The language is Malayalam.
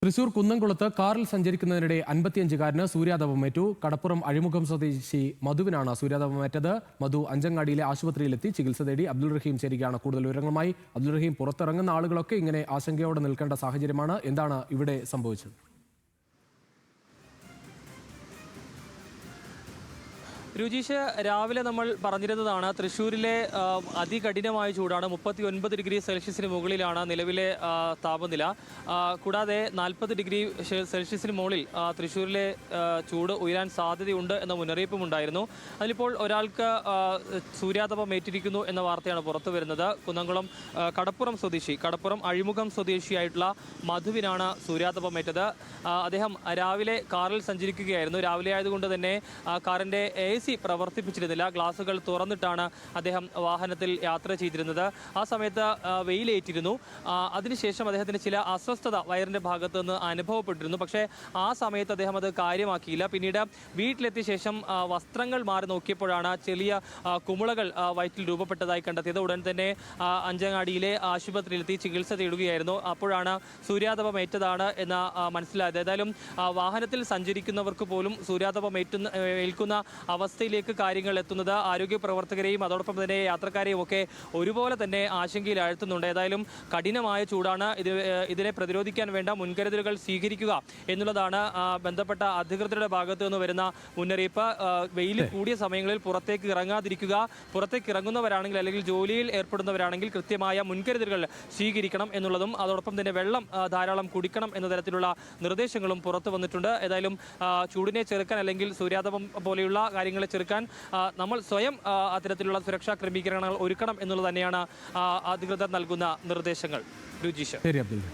തൃശൂർ കുന്നംകുളത്ത് കാറിൽ സഞ്ചരിക്കുന്നതിനിടെ 55-കാരന് സൂര്യാതപമേറ്റു. കടപ്പുറം അഴിമുഖം സ്വദേശി മധുവിനാണ് സൂര്യാതപമേറ്റത്. മധു അഞ്ചങ്ങാടിയിലെ ആശുപത്രിയിലെത്തി ചികിത്സ തേടി. അബ്ദുൾ റഹീം ചേരുകയാണ് കൂടുതൽ വിവരങ്ങളുമായി. അബ്ദുൾ റഹീം, പുറത്തിറങ്ങുന്ന ആളുകളൊക്കെ ഇങ്ങനെ ആശങ്കയോടെ നിൽക്കേണ്ട സാഹചര്യമാണ്. എന്താണ് ഇവിടെ സംഭവിച്ചത്? രുചീഷ്, രാവിലെ നമ്മൾ പറഞ്ഞിരുന്നതാണ് തൃശ്ശൂരിലെ അതികഠിനമായ ചൂടാണ്. 39 ഡിഗ്രി സെൽഷ്യസിന് മുകളിലാണ് നിലവിലെ താപനില. കൂടാതെ 40 ഡിഗ്രി സെൽഷ്യസിന് മുകളിൽ തൃശ്ശൂരിലെ ചൂട് ഉയരാൻ സാധ്യതയുണ്ട് എന്ന മുന്നറിയിപ്പും ഉണ്ടായിരുന്നു. അതിലിപ്പോൾ ഒരാൾക്ക് സൂര്യാതപം ഏറ്റിരിക്കുന്നു എന്ന വാർത്തയാണ് പുറത്തു വരുന്നത്. കുന്നംകുളം കടപ്പുറം അഴിമുഖം സ്വദേശിയായിട്ടുള്ള മധുവിനാണ് സൂര്യാതപമേറ്റത്. അദ്ദേഹം രാവിലെ കാറിൽ സഞ്ചരിക്കുകയായിരുന്നു. രാവിലെ ആയതുകൊണ്ട് തന്നെ കാറിൻ്റെ പ്രവർത്തിപ്പിച്ചിരുന്നില്ല. ഗ്ലാസുകൾ തുറന്നിട്ടാണ് അദ്ദേഹം വാഹനത്തിൽ യാത്ര ചെയ്തിരുന്നത്. ആ സമയത്ത് വെയിലേറ്റിരുന്നു. അതിനുശേഷം അദ്ദേഹത്തിന് ചില അസ്വസ്ഥത വയറിൻ്റെ ഭാഗത്ത് നിന്ന് അനുഭവപ്പെട്ടിരുന്നു. പക്ഷേ ആ സമയത്ത് അദ്ദേഹം അത് കാര്യമാക്കിയില്ല. പിന്നീട് വീട്ടിലെത്തിയ ശേഷം വസ്ത്രങ്ങൾ മാറി നോക്കിയപ്പോഴാണ് ചെറിയ കുമിളകൾ വയറ്റിൽ രൂപപ്പെട്ടതായി കണ്ടെത്തിയത്. ഉടൻ തന്നെ അഞ്ചങ്ങാടിയിലെ ആശുപത്രിയിലെത്തി ചികിത്സ തേടുകയായിരുന്നു. അപ്പോഴാണ് സൂര്യാതപം ഏറ്റതാണ് എന്ന് മനസ്സിലായത്. ഏതായാലും വാഹനത്തിൽ സഞ്ചരിക്കുന്നവർക്ക് പോലും സൂര്യാതപം ഏൽക്കുന്ന അവസ്ഥയിലേക്ക് കാര്യങ്ങൾ എത്തുന്നത് ആരോഗ്യ പ്രവർത്തകരെയും അതോടൊപ്പം തന്നെ യാത്രക്കാരെയും ഒക്കെ ഒരുപോലെ തന്നെ ആശങ്കയിൽ ആഴ്ത്തുന്നുണ്ട്. ഏതായാലും കഠിനമായ ചൂടാണ്. ഇതിനെ പ്രതിരോധിക്കാൻ വേണ്ട മുൻകരുതലുകൾ സ്വീകരിക്കുക എന്നുള്ളതാണ് ബന്ധപ്പെട്ട അധികൃതരുടെ ഭാഗത്തു നിന്ന് വരുന്ന മുന്നറിയിപ്പ്. വെയിൽ കൂടിയ സമയങ്ങളിൽ പുറത്തേക്ക് ഇറങ്ങാതിരിക്കുക. പുറത്തേക്ക് ഇറങ്ങുന്നവരാണെങ്കിൽ അല്ലെങ്കിൽ ജോലിയിൽ ഏർപ്പെടുന്നവരാണെങ്കിൽ കൃത്യമായ മുൻകരുതലുകൾ സ്വീകരിക്കണം എന്നുള്ളതും അതോടൊപ്പം തന്നെ വെള്ളം ധാരാളം കുടിക്കണം എന്ന തരത്തിലുള്ള നിർദ്ദേശങ്ങളും പുറത്തു വന്നിട്ടുണ്ട്. ഏതായാലും ചൂടിനെ ചെറുക്കാൻ അല്ലെങ്കിൽ സൂര്യാതപം പോലെയുള്ള കാര്യങ്ങളെ ചെറുക്കാൻ നമ്മൾ സ്വയം അത്തരത്തിലുള്ള സുരക്ഷാ ക്രമീകരണങ്ങൾ ഒരുക്കണം എന്നുള്ളത് തന്നെയാണ് അധികൃതർ നൽകുന്ന നിർദ്ദേശങ്ങൾ. രുചീഷ്. ശരി അബ്ദുൾ.